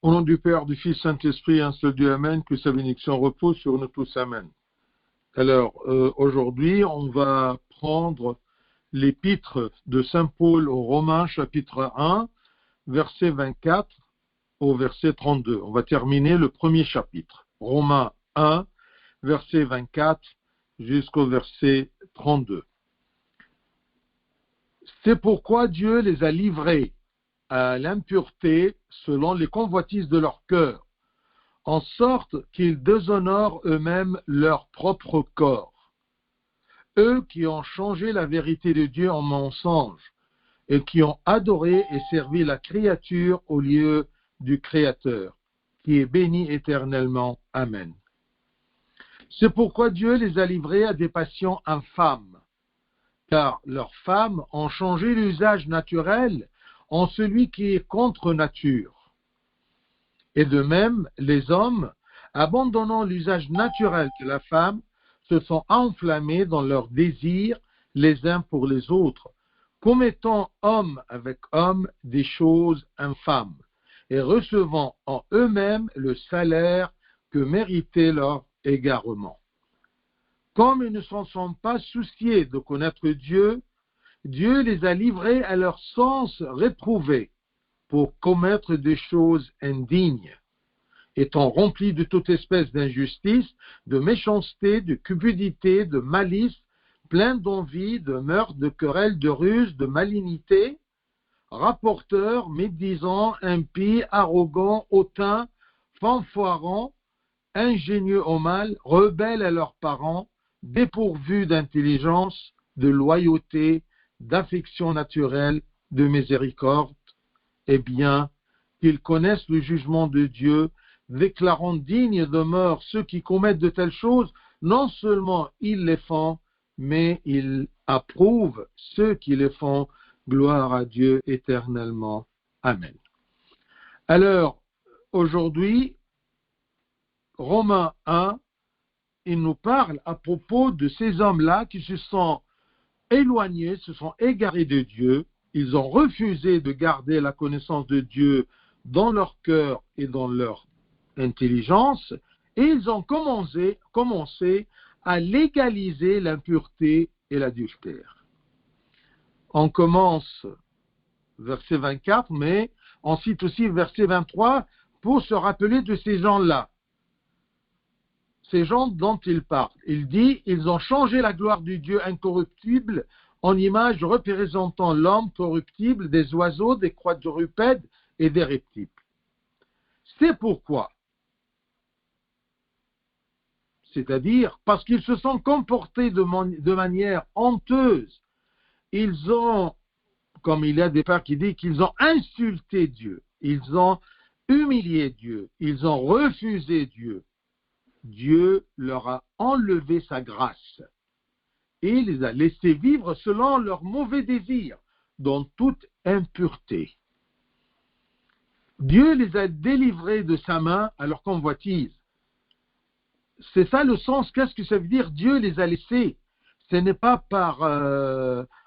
Au nom du Père, du Fils, Saint-Esprit, un seul Dieu, Amen, que sa bénédiction repose sur nous tous, Amen. Alors, aujourd'hui, on va prendre l'épître de Saint Paul aux Romains, chapitre 1, verset 24 au verset 32. On va terminer le premier chapitre. Romains 1, verset 24 jusqu'au verset 32. C'est pourquoi Dieu les a livrés à l'impureté selon les convoitises de leur cœur, en sorte qu'ils déshonorent eux-mêmes leur propre corps. Eux qui ont changé la vérité de Dieu en mensonge et qui ont adoré et servi la créature au lieu du Créateur, qui est béni éternellement. Amen. C'est pourquoi Dieu les a livrés à des passions infâmes, car leurs femmes ont changé l'usage naturel en celui qui est contre nature. Et de même, les hommes, abandonnant l'usage naturel de la femme, se sont enflammés dans leurs désirs les uns pour les autres, commettant homme avec homme des choses infâmes, et recevant en eux-mêmes le salaire que méritait leur égarement. Comme ils ne s'en sont pas souciés de connaître Dieu, Dieu les a livrés à leur sens réprouvé pour commettre des choses indignes, étant remplis de toute espèce d'injustice, de méchanceté, de cupidité, de malice, pleins d'envie, de meurtre, de querelles, de ruse, de malignité, rapporteurs, médisants, impies, arrogants, hautains, fanfarons, ingénieux au mal, rebelles à leurs parents, dépourvus d'intelligence, de loyauté, d'affection naturelle, de miséricorde, et bien qu'ils connaissent le jugement de Dieu, déclarant dignes de mort ceux qui commettent de telles choses, non seulement ils les font, mais ils approuvent ceux qui les font. Gloire à Dieu éternellement. Amen. Alors, aujourd'hui, Romains 1, il nous parle à propos de ces hommes-là qui se sont éloignés, se sont égarés de Dieu. Ils ont refusé de garder la connaissance de Dieu dans leur cœur et dans leur intelligence, et ils ont commencé à légaliser l'impureté et l'adultère. On commence verset 24, mais on cite aussi verset 23 pour se rappeler de ces gens-là. Ces gens dont il parle. Il dit, ils ont changé la gloire du Dieu incorruptible en image représentant l'homme corruptible, des oiseaux, des quadrupèdes et des reptiles. C'est pourquoi. C'est-à-dire parce qu'ils se sont comportés de manière honteuse. Ils ont, comme il y a des pères qui disent, qu'ils ont insulté Dieu. Ils ont humilié Dieu. Ils ont refusé Dieu. Dieu leur a enlevé sa grâce et les a laissés vivre selon leurs mauvais désirs, dans toute impureté. Dieu les a délivrés de sa main à leur convoitise. C'est ça le sens. Qu'est-ce que ça veut dire? Dieu les a laissés. Ce n'est pas par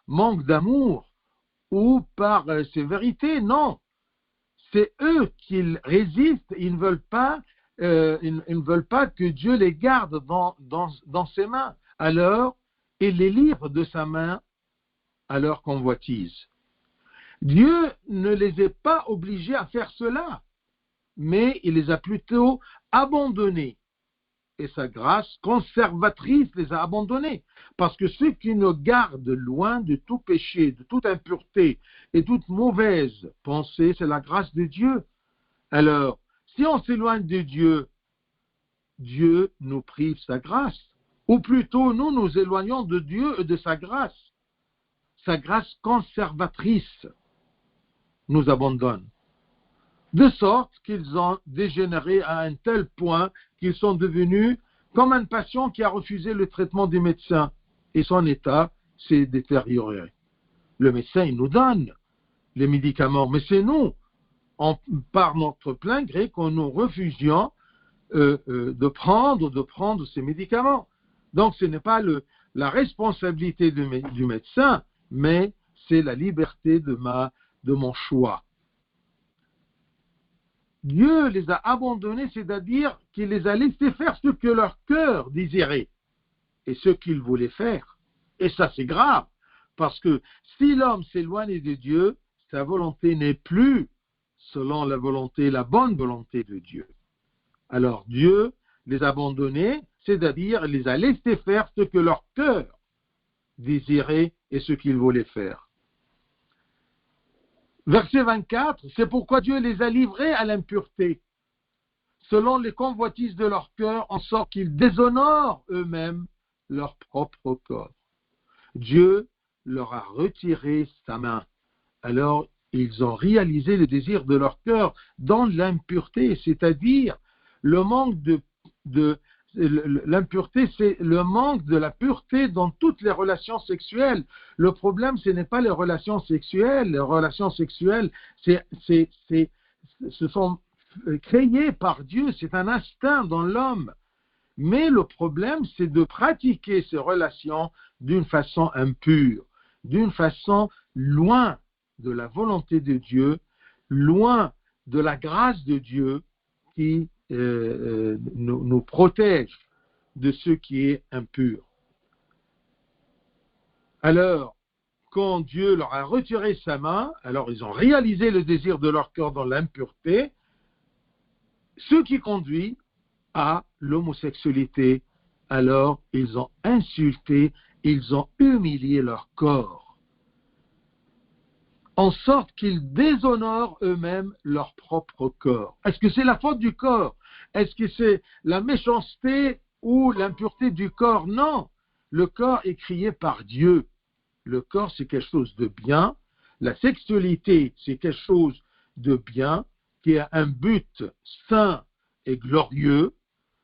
manque d'amour ou par sévérité, non. C'est eux qui résistent. Ils ne veulent pas que Dieu les garde dans ses mains. Alors, il les livre de sa main à leur convoitise. Dieu ne les a pas obligés à faire cela, mais il les a plutôt abandonnés. Et sa grâce conservatrice les a abandonnés. Parce que ceux qui nous gardent loin de tout péché, de toute impureté et toute mauvaise pensée, c'est la grâce de Dieu. Alors, si on s'éloigne de Dieu, Dieu nous prive sa grâce. Ou plutôt, nous nous éloignons de Dieu et de sa grâce. Sa grâce conservatrice nous abandonne. De sorte qu'ils ont dégénéré à un tel point qu'ils sont devenus comme un patient qui a refusé le traitement du médecin et son état s'est détérioré. Le médecin, il nous donne les médicaments, mais c'est nous, par notre plein gré, que nous refusions de prendre ces médicaments. Donc, ce n'est pas la responsabilité du médecin, mais c'est la liberté de mon choix. Dieu les a abandonnés, c'est-à-dire qu'il les a laissés faire ce que leur cœur désirait et ce qu'ils voulaient faire. Et ça, c'est grave, parce que si l'homme s'éloigne de Dieu, sa volonté n'est plus selon la volonté, la bonne volonté de Dieu. Alors Dieu les a abandonnés, c'est-à-dire les a laissés faire ce que leur cœur désirait et ce qu'ils voulaient faire. Verset 24, c'est pourquoi Dieu les a livrés à l'impureté, selon les convoitises de leur cœur, en sorte qu'ils déshonorent eux-mêmes leur propre corps. Dieu leur a retiré sa main. Alors, ils ont réalisé le désir de leur cœur dans l'impureté, c'est-à-dire le manque l'impureté, c'est le manque de la pureté dans toutes les relations sexuelles. Le problème, ce n'est pas les relations sexuelles. Les relations sexuelles, ce sont créées par Dieu. C'est un instinct dans l'homme. Mais le problème, c'est de pratiquer ces relations d'une façon impure, d'une façon loin de la volonté de Dieu, loin de la grâce de Dieu qui nous protège de ce qui est impur. Alors, quand Dieu leur a retiré sa main, alors ils ont réalisé le désir de leur cœur dans l'impureté, ce qui conduit à l'homosexualité. Alors, ils ont insulté, ils ont humilié leur corps, en sorte qu'ils déshonorent eux-mêmes leur propre corps. Est-ce que c'est la faute du corps? Est-ce que c'est la méchanceté ou l'impureté du corps? Non. Le corps est créé par Dieu. Le corps, c'est quelque chose de bien. La sexualité, c'est quelque chose de bien, qui a un but saint et glorieux.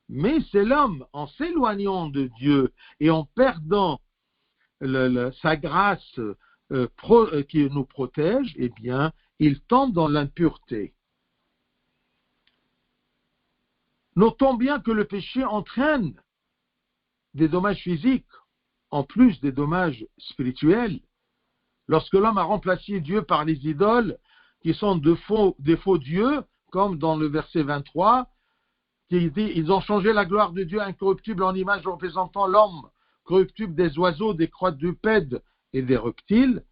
Mais c'est l'homme, en s'éloignant de Dieu et en perdant sa grâce qui nous protège, eh bien, il tombe dans l'impureté. Notons bien que le péché entraîne des dommages physiques, en plus des dommages spirituels. Lorsque l'homme a remplacé Dieu par les idoles, qui sont des faux dieux, comme dans le verset 23, qui dit « Ils ont changé la gloire de Dieu incorruptible en image représentant l'homme, corruptible des oiseaux, des quadrupèdes et des reptiles »,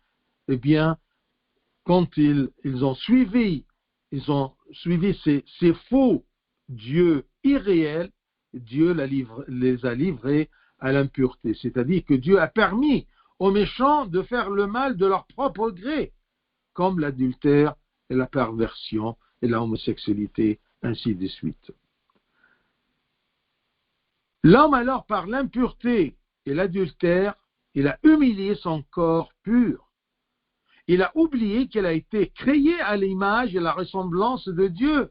eh bien, quand ils ont suivi ces faux dieux irréels, Dieu les a livrés à l'impureté. C'est-à-dire que Dieu a permis aux méchants de faire le mal de leur propre gré, comme l'adultère et la perversion et la homosexualité, ainsi de suite. L'homme alors, par l'impureté et l'adultère, il a humilié son corps pur. Il a oublié qu'il a été créé à l'image et la ressemblance de Dieu.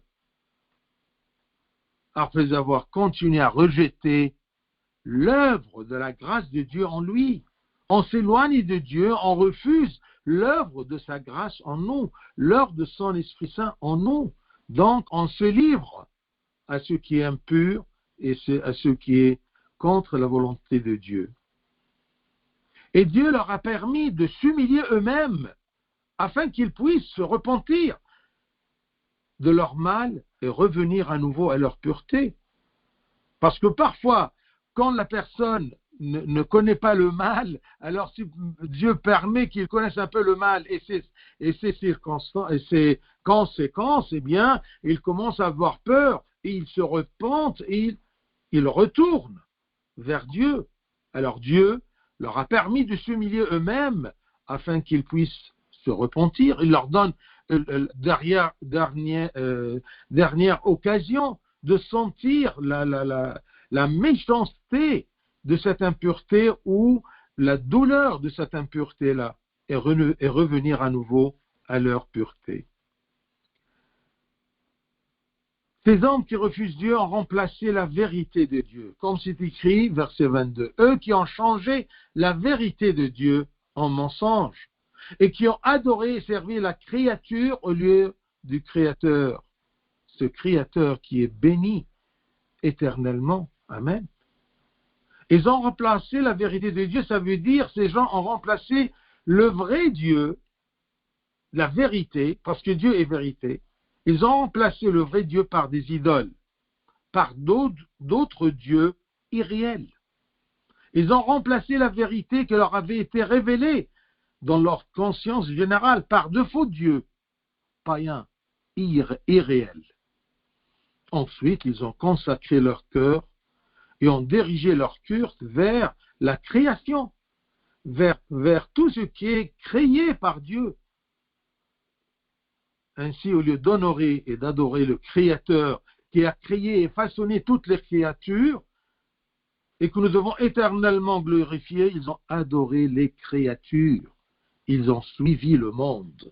Après avoir continué à rejeter l'œuvre de la grâce de Dieu en lui, on s'éloigne de Dieu, on refuse l'œuvre de sa grâce en nous, l'œuvre de son Esprit Saint en nous. Donc, on se livre à ce qui est impur et à ce qui est contre la volonté de Dieu. Et Dieu leur a permis de s'humilier eux-mêmes afin qu'ils puissent se repentir de leur mal et revenir à nouveau à leur pureté. Parce que parfois, quand la personne ne connaît pas le mal, alors si Dieu permet qu'il connaisse un peu le mal et ses circonstances et ses conséquences, eh bien, il commence à avoir peur et il se repente et il retourne vers Dieu. Alors Dieu leur a permis de s'humilier eux-mêmes afin qu'ils puissent se repentir. Il leur donne dernière occasion de sentir la méchanceté de cette impureté ou la douleur de cette impureté-là et revenir à nouveau à leur pureté. Ces hommes qui refusent Dieu ont remplacé la vérité de Dieu, comme c'est écrit, verset 22. Eux qui ont changé la vérité de Dieu en mensonge et qui ont adoré et servi la créature au lieu du Créateur. Ce Créateur qui est béni éternellement. Amen. Ils ont remplacé la vérité de Dieu, ça veut dire ces gens ont remplacé le vrai Dieu, la vérité, parce que Dieu est vérité, Ils ont remplacé le vrai Dieu par des idoles, par d'autres dieux irréels. Ils ont remplacé la vérité qui leur avait été révélée dans leur conscience générale par de faux dieux, païens, irréels. Ensuite, ils ont consacré leur cœur et ont dirigé leur culte vers la création, vers tout ce qui est créé par Dieu. Ainsi, au lieu d'honorer et d'adorer le Créateur qui a créé et façonné toutes les créatures, et que nous devons éternellement glorifier, ils ont adoré les créatures. Ils ont suivi le monde.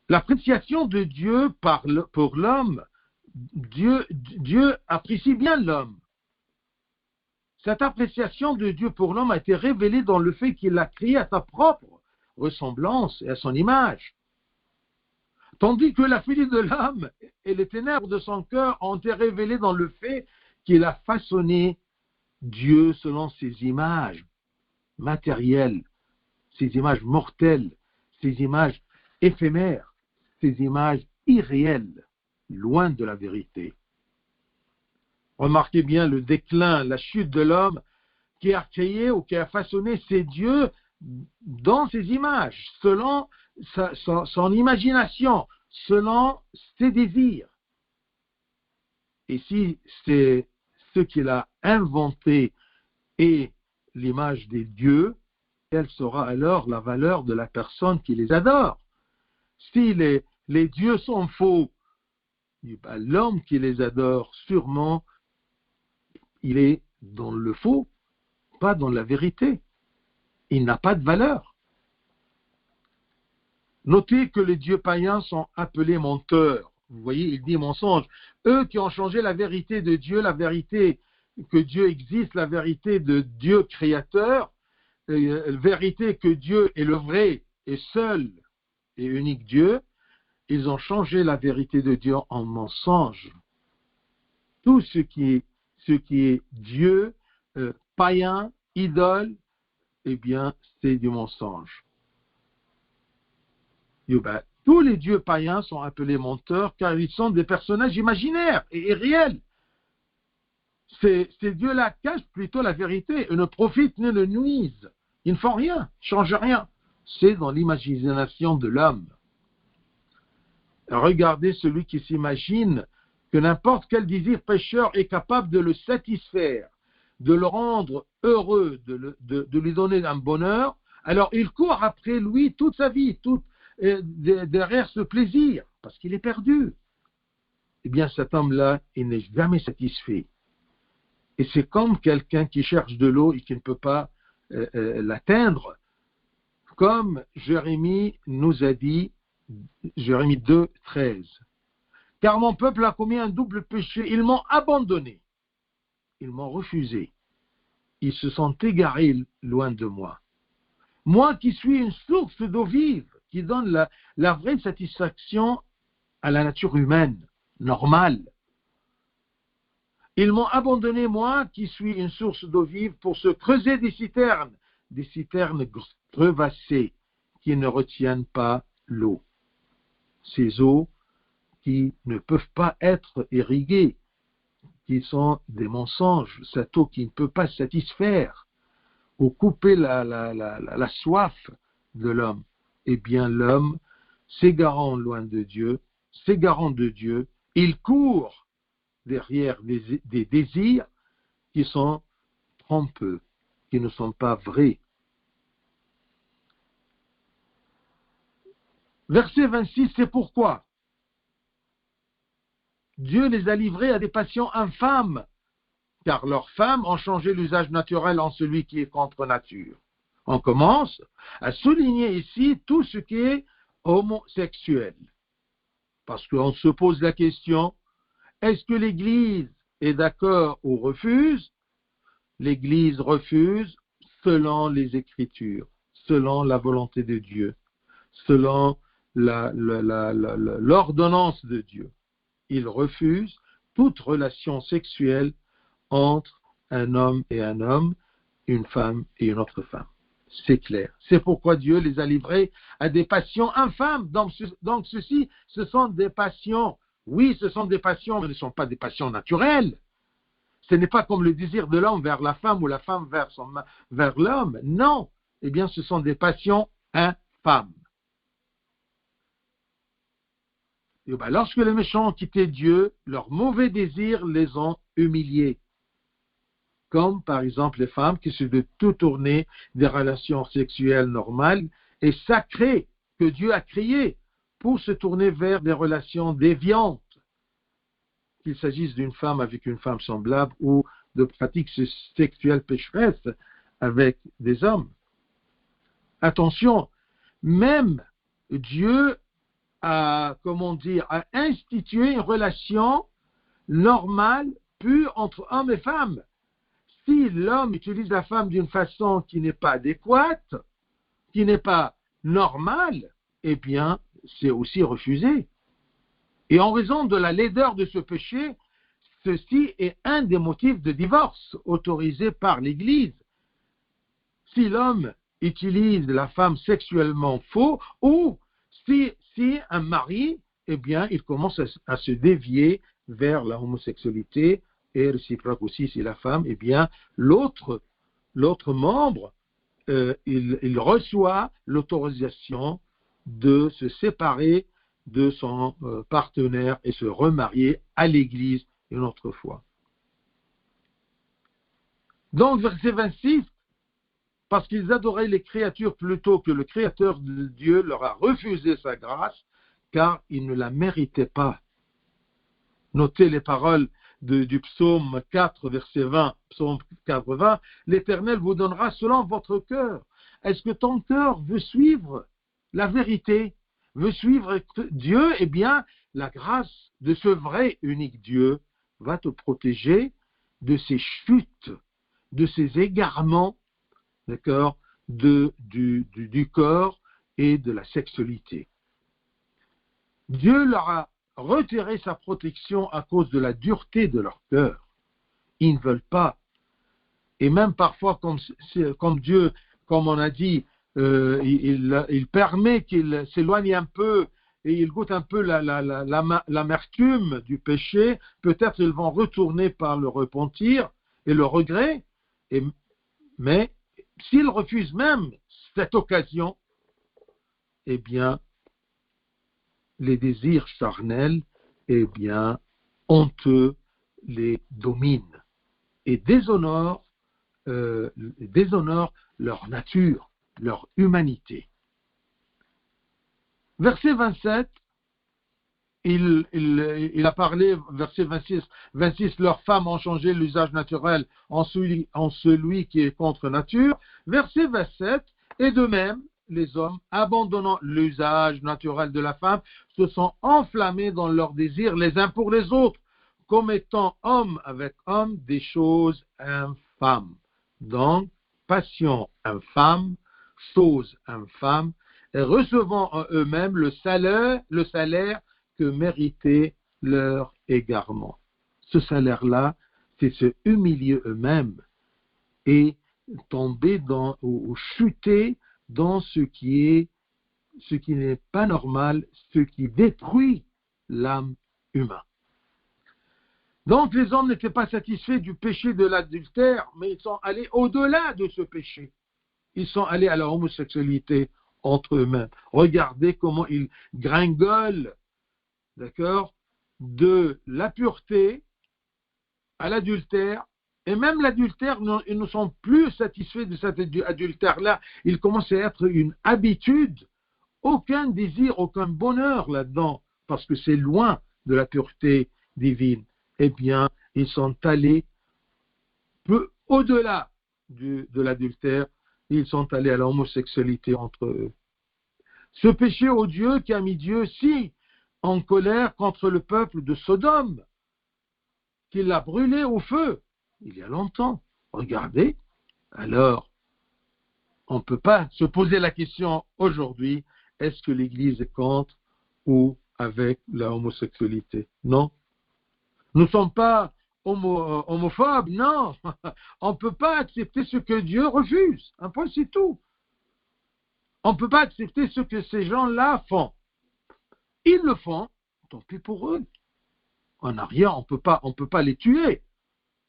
L'appréciation de Dieu pour l'homme, Dieu apprécie bien l'homme. Cette appréciation de Dieu pour l'homme a été révélée dans le fait qu'il l'a créé à sa propre ressemblance et à son image. Tandis que la folie de l'homme et les ténèbres de son cœur ont été révélées dans le fait qu'il a façonné Dieu selon ses images matérielles, ses images mortelles, ses images éphémères, ses images irréelles, loin de la vérité. Remarquez bien le déclin, la chute de l'homme qui a créé ou qui a façonné ses dieux dans ses images, selon son imagination, selon ses désirs. Et si c'est ce qu'il a inventé et l'image des dieux, quelle sera alors la valeur de la personne qui les adore? Si les dieux sont faux, l'homme qui les adore, sûrement, il est dans le faux, pas dans la vérité. Il n'a pas de valeur. Notez que les dieux païens sont appelés menteurs. Vous voyez, il dit mensonge. Eux qui ont changé la vérité de Dieu, la vérité que Dieu existe, la vérité de Dieu créateur, la vérité que Dieu est le vrai et seul et unique Dieu, ils ont changé la vérité de Dieu en mensonge. Tout ce qui est Dieu, païen, idole, eh bien, c'est du mensonge. Tous les dieux païens sont appelés menteurs car ils sont des personnages imaginaires et réels. Ces dieux-là cachent plutôt la vérité et ne profitent ni ne nuisent. Ils ne font rien, ils ne changent rien. C'est dans l'imagination de l'homme. Regardez celui qui s'imagine que n'importe quel désir pécheur est capable de le satisfaire, de le rendre heureux, de lui donner un bonheur. Alors il court après lui toute sa vie, derrière ce plaisir, parce qu'il est perdu. Eh bien cet homme-là, il n'est jamais satisfait. Et c'est comme quelqu'un qui cherche de l'eau et qui ne peut pas l'atteindre. Comme Jérémie nous a dit, Jérémie 2, 13. Car mon peuple a commis un double péché, ils m'ont abandonné, ils m'ont refusé, ils se sont égarés loin de moi. Moi qui suis une source d'eau vive, qui donne la vraie satisfaction à la nature humaine, normale. Ils m'ont abandonné, moi qui suis une source d'eau vive, pour se creuser des citernes crevassées qui ne retiennent pas l'eau. Ces eaux qui ne peuvent pas être irriguées, qui sont des mensonges, cette eau qui ne peut pas satisfaire ou couper la soif de l'homme. Eh bien, l'homme, s'égarant loin de Dieu, s'égarant de Dieu, il court derrière des désirs qui sont trompeux, qui ne sont pas vrais. Verset 26, c'est pourquoi Dieu les a livrés à des passions infâmes, car leurs femmes ont changé l'usage naturel en celui qui est contre nature. On commence à souligner ici tout ce qui est homosexuel. Parce qu'on se pose la question, est-ce que l'Église est d'accord ou refuse? L'Église refuse selon les Écritures, selon la volonté de Dieu, selon l'ordonnance de Dieu. Il refuse toute relation sexuelle entre un homme et un homme, une femme et une autre femme. c'est clair. C'est pourquoi Dieu les a livrés à des passions infâmes. Donc ceci, ce sont des passions. Oui, ce sont des passions, mais ce ne sont pas des passions naturelles. Ce n'est pas comme le désir de l'homme vers la femme ou la femme vers l'homme. Non. Eh bien, ce sont des passions infâmes. Et bien, lorsque les méchants ont quitté Dieu, leurs mauvais désirs les ont humiliés. Comme par exemple les femmes qui se veulent tout tourner des relations sexuelles normales et sacrées que Dieu a créées pour se tourner vers des relations déviantes, qu'il s'agisse d'une femme avec une femme semblable ou de pratiques sexuelles pécheresses avec des hommes. Attention, même Dieu a institué une relation normale, pure entre hommes et femmes. Si l'homme utilise la femme d'une façon qui n'est pas adéquate, qui n'est pas normale, eh bien, c'est aussi refusé. Et en raison de la laideur de ce péché, ceci est un des motifs de divorce autorisé par l'Église. Si l'homme utilise la femme sexuellement faux, ou si un mari, eh bien, il commence à se dévier vers la homosexualité, et réciproque aussi si la femme, eh bien, l'autre membre, il reçoit l'autorisation de se séparer de son partenaire et se remarier à l'Église une autre fois. Donc, verset 26, parce qu'ils adoraient les créatures plutôt que le Créateur de Dieu leur a refusé sa grâce, car ils ne la méritaient pas. Notez les paroles du psaume 4, verset 20, psaume 4, 20, l'Éternel vous donnera selon votre cœur. Est-ce que ton cœur veut suivre la vérité, veut suivre Dieu? Eh bien, la grâce de ce vrai unique Dieu va te protéger de ces chutes, de ces égarements, d'accord, du corps et de la sexualité. Dieu leur a retiré sa protection à cause de la dureté de leur cœur. Ils ne veulent pas. Et même parfois, comme Dieu, comme on a dit, il permet qu'ils s'éloignent un peu et ils goûtent un peu l'amertume du péché. Peut-être ils vont retourner par le repentir et le regret. Mais s'ils refusent même cette occasion, eh bien, les désirs charnels, eh bien, honteux les dominent et déshonorent leur nature, leur humanité. Verset 27, il a parlé, verset 26, leurs femmes ont changé l'usage naturel en celui qui est contre nature. Verset 27, et de même, les hommes, abandonnant l'usage naturel de la femme, se sont enflammés dans leurs désirs les uns pour les autres, commettant homme avec homme des choses infâmes. Donc, passion infâme, choses infâmes, et recevant en eux-mêmes le salaire que méritait leur égarement. Ce salaire-là, c'est se humilier eux-mêmes et tomber ou chuter dans ce qui n'est pas normal, ce qui détruit l'âme humaine. Donc les hommes n'étaient pas satisfaits du péché de l'adultère, mais ils sont allés au-delà de ce péché. Ils sont allés à la homosexualité entre eux-mêmes. Regardez comment ils gringolent, d'accord, de la pureté à l'adultère. Et même l'adultère, ils ne sont plus satisfaits de cet adultère-là. Il commence à être une habitude. Aucun désir, aucun bonheur là-dedans, parce que c'est loin de la pureté divine. Eh bien, ils sont allés peu au-delà de l'adultère. Ils sont allés à la homosexualité entre eux. Ce péché odieux qui a mis Dieu si en colère contre le peuple de Sodome, qu'il l'a brûlé au feu il y a longtemps. Regardez, alors, on ne peut pas se poser la question aujourd'hui, est-ce que l'Église est contre ou avec la homosexualité? Non. Nous ne sommes pas homophobes, non. On ne peut pas accepter ce que Dieu refuse. Un point, c'est tout. On ne peut pas accepter ce que ces gens-là font. Ils le font, tant pis pour eux. On n'a rien, on peut pas les tuer.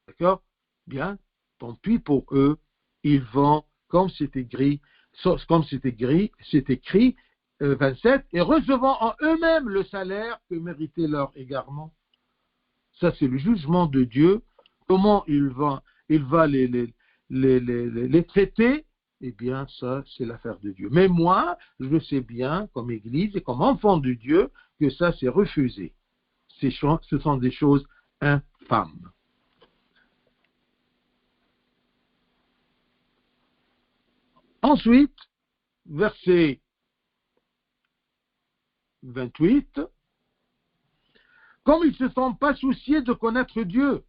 D'accord? Bien, tant pis pour eux. Ils vont, comme c'est écrit, 27, et recevant en eux-mêmes le salaire que méritait leur égarement. Ça, c'est le jugement de Dieu. Comment il va les traiter? Eh bien, ça, c'est l'affaire de Dieu. Mais moi, je sais bien, comme Église et comme enfant de Dieu, que ça, c'est refusé. Ce sont des choses infâmes. Ensuite, verset 28, comme ils ne se sont pas souciés de connaître Dieu,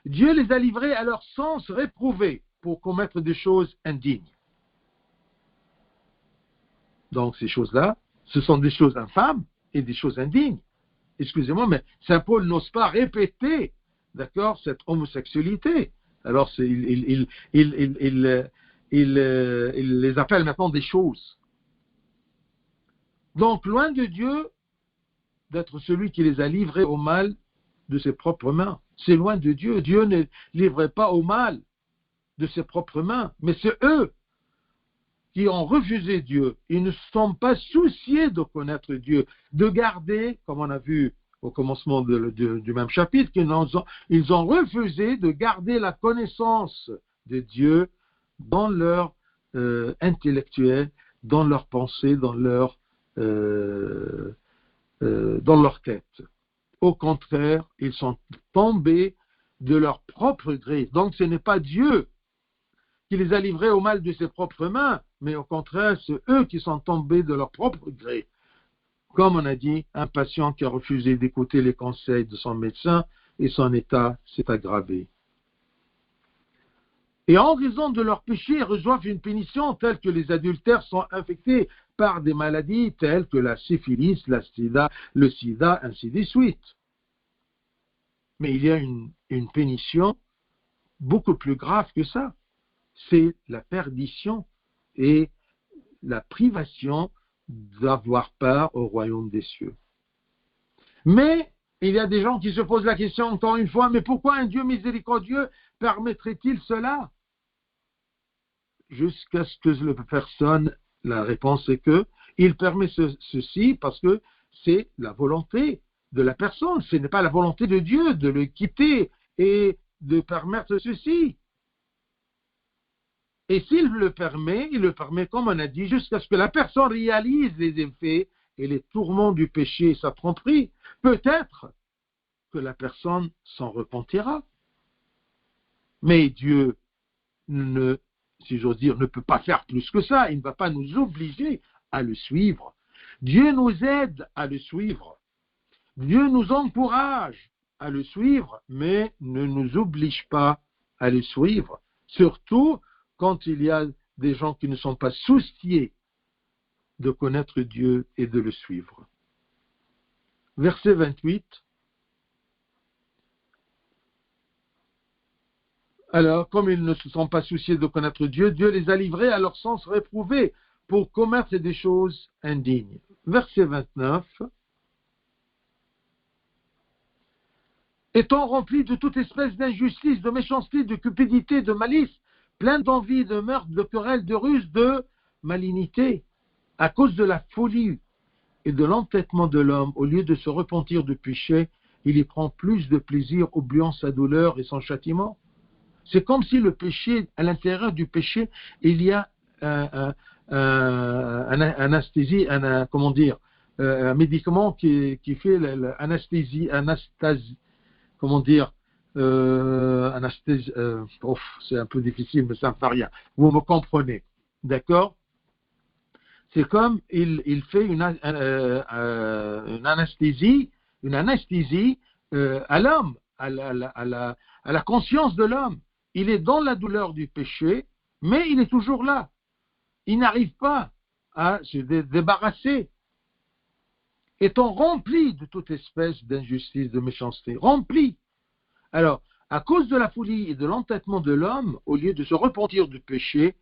Dieu les a livrés à leur sens réprouvé pour commettre des choses indignes. Donc ces choses-là, ce sont des choses infâmes et des choses indignes. Excusez-moi, mais Saint Paul n'ose pas répéter, d'accord, cette homosexualité. Alors il les appelle maintenant des choses. Donc loin de Dieu d'être celui qui les a livrés au mal de ses propres mains. C'est loin de Dieu. Dieu ne livrait pas au mal de ses propres mains, mais c'est eux qui ont refusé Dieu. Ils ne se sont pas souciés de connaître Dieu, de garder, comme on a vu au commencement du même chapitre, ils ont refusé de garder la connaissance de Dieu dans leur intellectuel, dans leur pensée, dans leur tête. Au contraire, ils sont tombés de leur propre gré. Donc ce n'est pas Dieu qui les a livrés au mal de ses propres mains, mais au contraire, c'est eux qui sont tombés de leur propre gré. Comme on a dit, un patient qui a refusé d'écouter les conseils de son médecin et son état s'est aggravé. Et en raison de leur péché, ils reçoivent une punition telle que les adultères sont infectés par des maladies telles que la syphilis, le sida, ainsi de suite. Mais il y a une punition beaucoup plus grave que ça. C'est la perdition et la privation d'avoir part au royaume des cieux. Mais il y a des gens qui se posent la question encore une fois, mais pourquoi un Dieu miséricordieux permettrait-il cela? Jusqu'à ce que la réponse est que il permet ceci parce que c'est la volonté de la personne. Ce n'est pas la volonté de Dieu de le quitter et de permettre ceci. Et s'il le permet, il le permet, comme on a dit, jusqu'à ce que la personne réalise les effets et les tourments du péché et sa tromperie. Peut-être que la personne s'en repentira. Mais Dieu si j'ose dire, ne peut pas faire plus que ça. Il ne va pas nous obliger à le suivre. Dieu nous aide à le suivre. Dieu nous encourage à le suivre, mais ne nous oblige pas à le suivre. Surtout quand il y a des gens qui ne sont pas souciés de connaître Dieu et de le suivre. Verset 28. Alors, comme ils ne se sont pas souciés de connaître Dieu, Dieu les a livrés à leur sens réprouvé pour commettre des choses indignes. Verset 29. Étant remplis de toute espèce d'injustice, de méchanceté, de cupidité, de malice, plein d'envie, de meurtre, de querelle, de ruse, de malignité, à cause de la folie et de l'entêtement de l'homme, au lieu de se repentir du péché, il y prend plus de plaisir, oubliant sa douleur et son châtiment. C'est comme si le péché, à l'intérieur du péché, il y a un anesthésie, un médicament qui fait l'anesthésie, comment dire, c'est un peu difficile, mais ça ne fait rien. Vous me comprenez, d'accord? C'est comme il fait une anesthésie à l'homme, à la conscience de l'homme. Il est dans la douleur du péché, mais il est toujours là. Il n'arrive pas à se débarrasser. Étant rempli de toute espèce d'injustice, de méchanceté, rempli. Alors, à cause de la folie et de l'entêtement de l'homme, au lieu de se repentir du péché,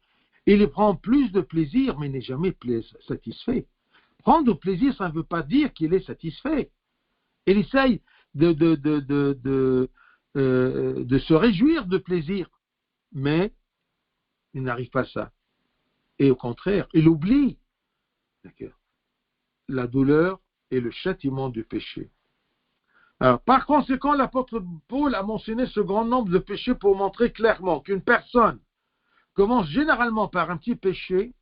Il y prend plus de plaisir, mais n'est jamais satisfait. Prendre plaisir, ça ne veut pas dire qu'il est satisfait. Il essaye de se réjouir de plaisir, mais il n'arrive pas à ça. Et au contraire, il oublie la douleur et le châtiment du péché. Alors, par conséquent, l'apôtre Paul a mentionné ce grand nombre de péchés pour montrer clairement qu'une personne commence généralement par un petit péché,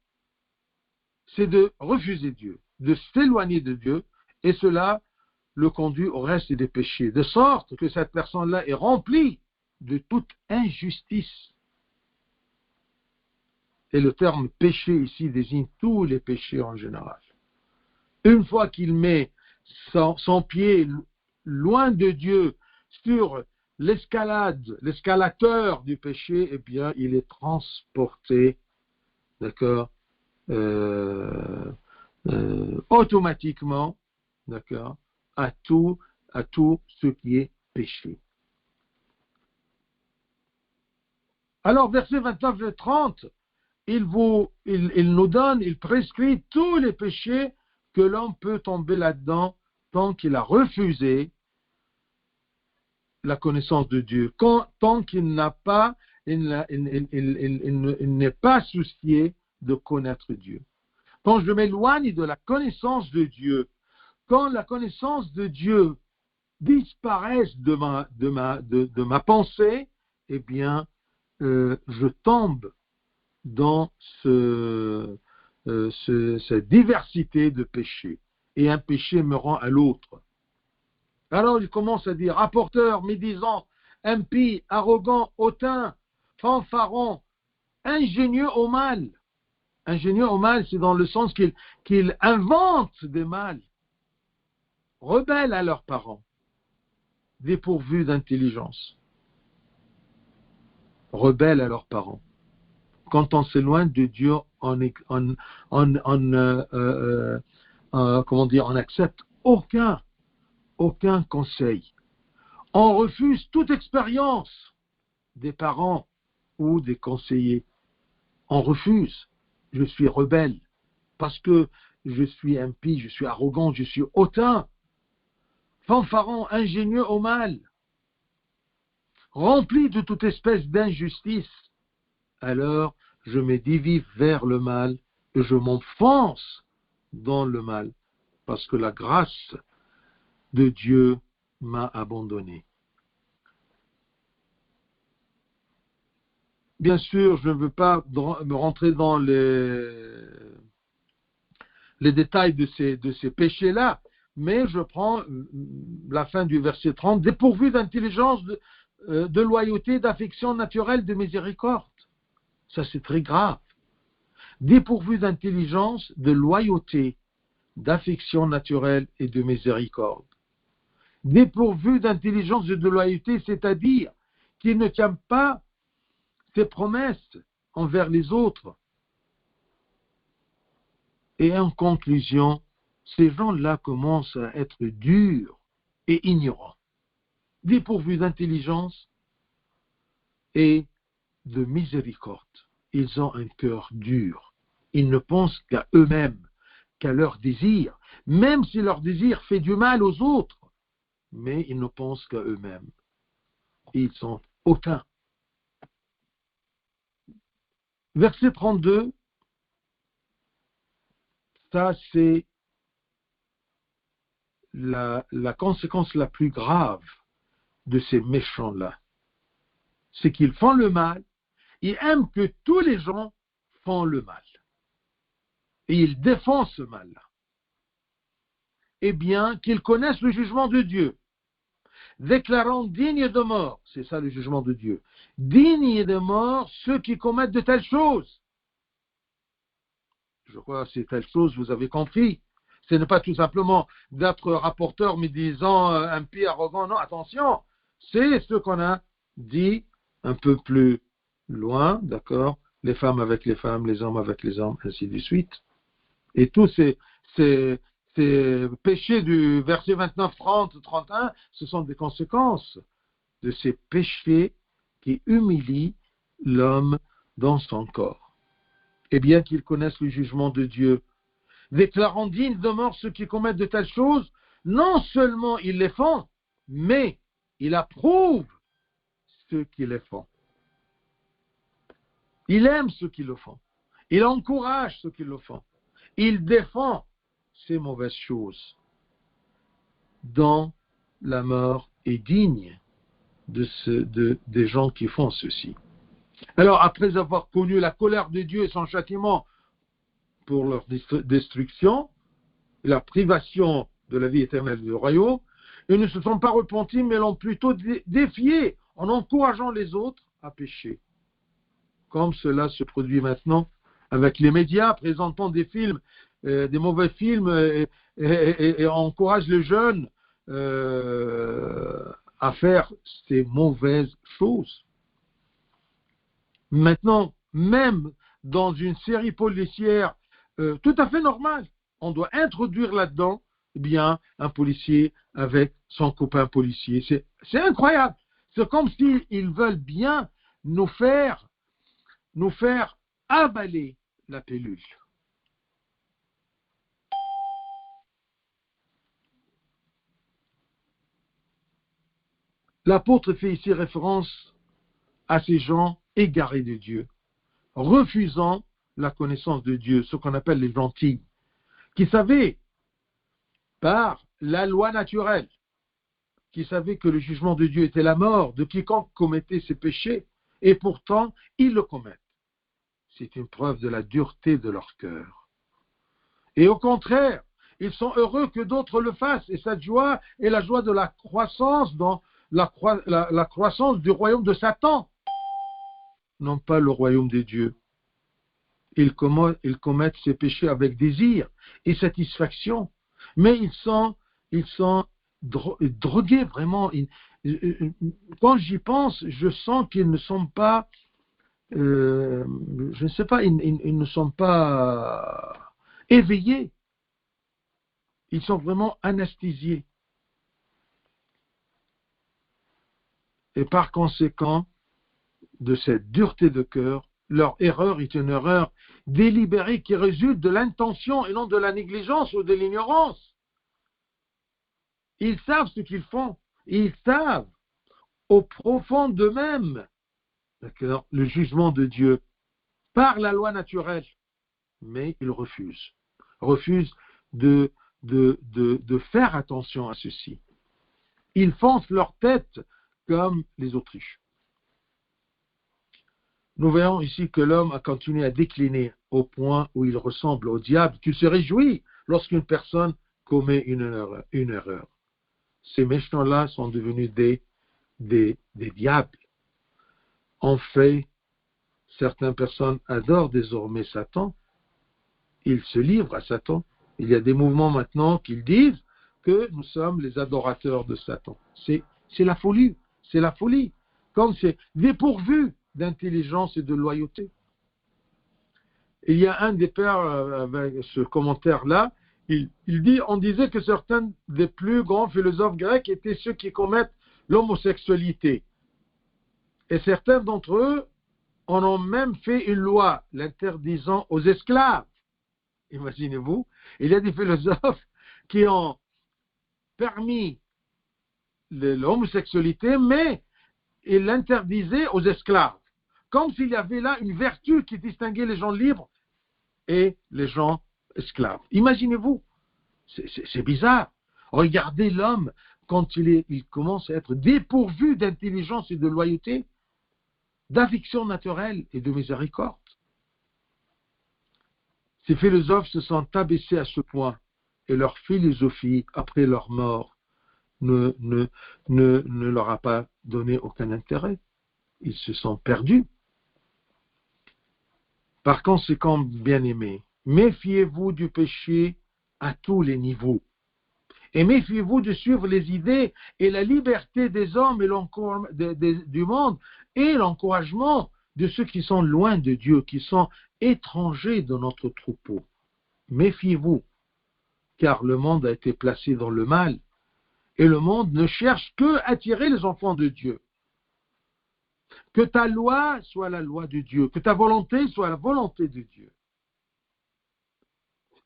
c'est de refuser Dieu, de s'éloigner de Dieu, et cela le conduit au reste des péchés, de sorte que cette personne-là est remplie de toute injustice. Et le terme péché ici désigne tous les péchés en général. Une fois qu'il met son pied loin de Dieu sur l'escalateur du péché, eh bien, il est transporté, d'accord, automatiquement, d'accord, à tout ce qui est péché. Alors, versets 29 et 30, il prescrit tous les péchés que l'homme peut tomber là-dedans tant qu'il a refusé la connaissance de Dieu, tant qu'il n'a pas, il n'est pas soucié de connaître Dieu. Quand je m'éloigne de la connaissance de Dieu, quand la connaissance de Dieu disparaît de ma pensée, eh bien, je tombe dans cette diversité de péchés. Et un péché me rend à l'autre. Alors il commence à dire rapporteur, médisant, impie, arrogant, hautain, fanfaron, ingénieux au mal. Ingénieux au mal, c'est dans le sens qu'il invente des mal. Rebelles à leurs parents, dépourvus d'intelligence. Rebelles à leurs parents. Quand on s'éloigne de Dieu, on n'accepte aucun conseil. On refuse toute expérience des parents ou des conseillers. On refuse. Je suis rebelle parce que je suis impie, je suis arrogant, je suis hautain, fanfaron, ingénieux au mal, rempli de toute espèce d'injustice. Alors, je me divise vers le mal et je m'enfonce dans le mal parce que la grâce de Dieu m'a abandonné. Bien sûr, je ne veux pas me rentrer dans les détails de ces péchés-là, mais je prends la fin du verset 30, dépourvu d'intelligence, de loyauté, d'affection naturelle, de miséricorde. Ça, c'est très grave. Dépourvu d'intelligence, de loyauté, d'affection naturelle et de miséricorde. Dépourvu d'intelligence et de loyauté, c'est-à-dire qu'il ne tient pas ses promesses envers les autres. Et en conclusion, ces gens-là commencent à être durs et ignorants, dépourvus d'intelligence et de miséricorde. Ils ont un cœur dur. Ils ne pensent qu'à eux-mêmes, qu'à leur désir, même si leur désir fait du mal aux autres, mais ils ne pensent qu'à eux-mêmes. Ils sont hautains. Verset 32, ça c'est la conséquence la plus grave de ces méchants-là. C'est qu'ils font le mal, ils aiment que tous les gens font le mal. Et ils défendent ce mal-là. Eh bien, qu'ils connaissent le jugement de Dieu, déclarant dignes de mort, c'est ça le jugement de Dieu, dignes de mort ceux qui commettent de telles choses. Je crois que c'est telle chose, vous avez compris. Ce n'est pas tout simplement d'être rapporteur médisant, impie, arrogant, non, attention, c'est ce qu'on a dit un peu plus loin, d'accord, les femmes avec les femmes, les hommes avec les hommes, ainsi de suite. Et tous ces péchés du verset 29, 30, 31, ce sont des conséquences de ces péchés qui humilient l'homme dans son corps. et bien qu'ils connaissent le jugement de Dieu, déclarant dignes de mort ceux qui commettent de telles choses, non seulement ils les font, mais il approuve ceux qui les font. Il aime ceux qui le font. Il encourage ceux qui le font. Il défend ces mauvaises choses, dont la mort est digne des gens qui font ceci. Alors, après avoir connu la colère de Dieu et son châtiment pour leur destruction, la privation de la vie éternelle du royaume, ils ne se sont pas repentis, mais l'ont plutôt défié en encourageant les autres à pécher. Comme cela se produit maintenant avec les médias présentant des films, des mauvais films, et encourage les jeunes à faire ces mauvaises choses. Maintenant, même dans une série policière tout à fait normale, on doit introduire là-dedans un policier avec son copain policier. C'est incroyable. C'est comme s'ils veulent bien nous faire avaler la pilule. L'apôtre fait ici référence à ces gens égarés de Dieu, refusant la connaissance de Dieu, ce qu'on appelle les gentils, qui savaient par la loi naturelle, qui savaient que le jugement de Dieu était la mort de quiconque commettait ses péchés, et pourtant ils le commettent. C'est une preuve de la dureté de leur cœur. Et au contraire, ils sont heureux que d'autres le fassent, et cette joie est la joie de la croissance dans la croissance du royaume de Satan, non pas le royaume de Dieu. Ils commettent ces péchés avec désir et satisfaction, mais ils sont drogués vraiment. Quand j'y pense, je sens qu'ils ne sont pas, je ne sais pas, ils ne sont pas éveillés. Ils sont vraiment anesthésiés. Et par conséquent, de cette dureté de cœur, leur erreur est une erreur délibérée qui résulte de l'intention et non de la négligence ou de l'ignorance. Ils savent ce qu'ils font. Ils savent au profond d'eux-mêmes le jugement de Dieu par la loi naturelle. Mais ils refusent de faire attention à ceci. Ils foncent leur tête comme les autruches. Nous voyons ici que l'homme a continué à décliner au point où il ressemble au diable, qu'il se réjouit lorsqu'une personne commet une erreur. Ces méchants-là sont devenus des diables. En fait, certaines personnes adorent désormais Satan. Ils se livrent à Satan. Il y a des mouvements maintenant qui disent que nous sommes les adorateurs de Satan. C'est la folie. C'est la folie. Comme c'est dépourvu d'intelligence et de loyauté. Il y a un des pères avec ce commentaire-là, on disait que certains des plus grands philosophes grecs étaient ceux qui commettent l'homosexualité. Et certains d'entre eux en ont même fait une loi l'interdisant aux esclaves. Imaginez-vous, il y a des philosophes qui ont permis l'homosexualité, mais ils l'interdisaient aux esclaves. Comme s'il y avait là une vertu qui distinguait les gens libres et les gens esclaves. Imaginez-vous, c'est bizarre. Regardez l'homme quand il commence à être dépourvu d'intelligence et de loyauté, d'affection naturelle et de miséricorde. Ces philosophes se sont abaissés à ce point et leur philosophie, après leur mort, ne leur a pas donné aucun intérêt. Ils se sont perdus. Par conséquent, bien-aimés, méfiez-vous du péché à tous les niveaux. Et méfiez-vous de suivre les idées et la liberté des hommes et du monde et l'encouragement de ceux qui sont loin de Dieu, qui sont étrangers de notre troupeau. Méfiez-vous, car le monde a été placé dans le mal et le monde ne cherche que attirer les enfants de Dieu. Que ta loi soit la loi de Dieu, que ta volonté soit la volonté de Dieu.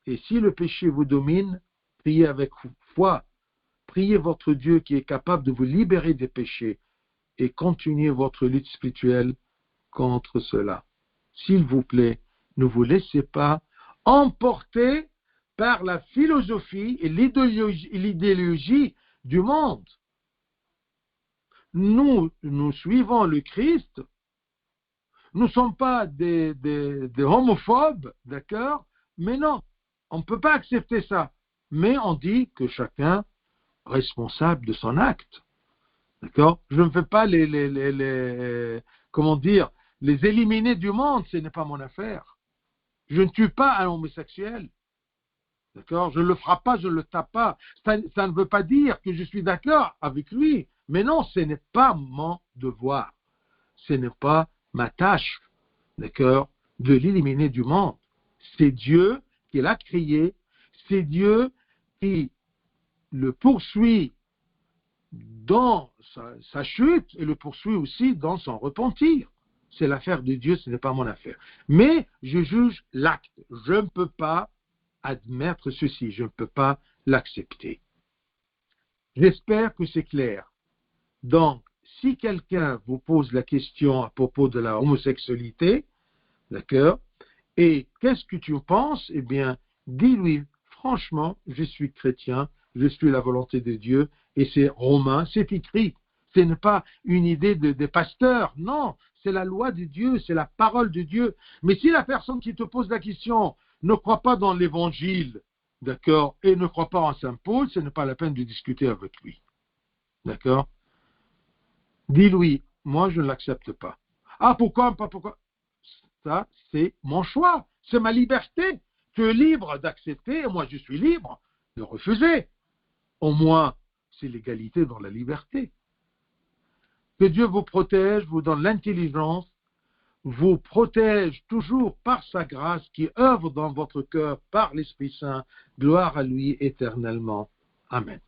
Et si le péché vous domine, priez avec foi. Priez votre Dieu qui est capable de vous libérer des péchés et continuez votre lutte spirituelle contre cela. S'il vous plaît, ne vous laissez pas emporter par la philosophie et l'idéologie du monde. Nous suivons le Christ. Nous ne sommes pas des homophobes, d'accord? Mais non, on ne peut pas accepter ça. Mais on dit que chacun est responsable de son acte. D'accord? Je ne veux pas comment dire, les éliminer du monde, ce n'est pas mon affaire. Je ne tue pas un homosexuel. D'accord? Je ne le frappe pas, je ne le tape pas. Ça ne veut pas dire que je suis d'accord avec lui. Mais non, ce n'est pas mon devoir. Ce n'est pas ma tâche, d'accord, de l'éliminer du monde. C'est Dieu qui l'a créé. C'est Dieu qui le poursuit dans sa chute et le poursuit aussi dans son repentir. C'est l'affaire de Dieu, ce n'est pas mon affaire. Mais je juge l'acte. Je ne peux pas admettre ceci, je ne peux pas l'accepter. J'espère que c'est clair. Donc, si quelqu'un vous pose la question à propos de la homosexualité, d'accord, et qu'est-ce que tu penses? Eh bien, dis-lui, franchement, je suis chrétien, je suis la volonté de Dieu, et c'est romain, c'est écrit. Ce n'est pas une idée des pasteurs, non, c'est la loi de Dieu, c'est la parole de Dieu. Mais si la personne qui te pose la question ne croit pas dans l'évangile, d'accord, et ne croit pas en Saint Paul, ce n'est pas la peine de discuter avec lui. D'accord? Dis-lui, moi je ne l'accepte pas. Ah, pourquoi, pas pourquoi? Ça, c'est mon choix, c'est ma liberté. Tu es libre d'accepter, et moi je suis libre de refuser. Au moins, c'est l'égalité dans la liberté. Que Dieu vous protège, vous donne l'intelligence, vous protège toujours par sa grâce qui œuvre dans votre cœur par l'Esprit Saint. Gloire à lui éternellement. Amen.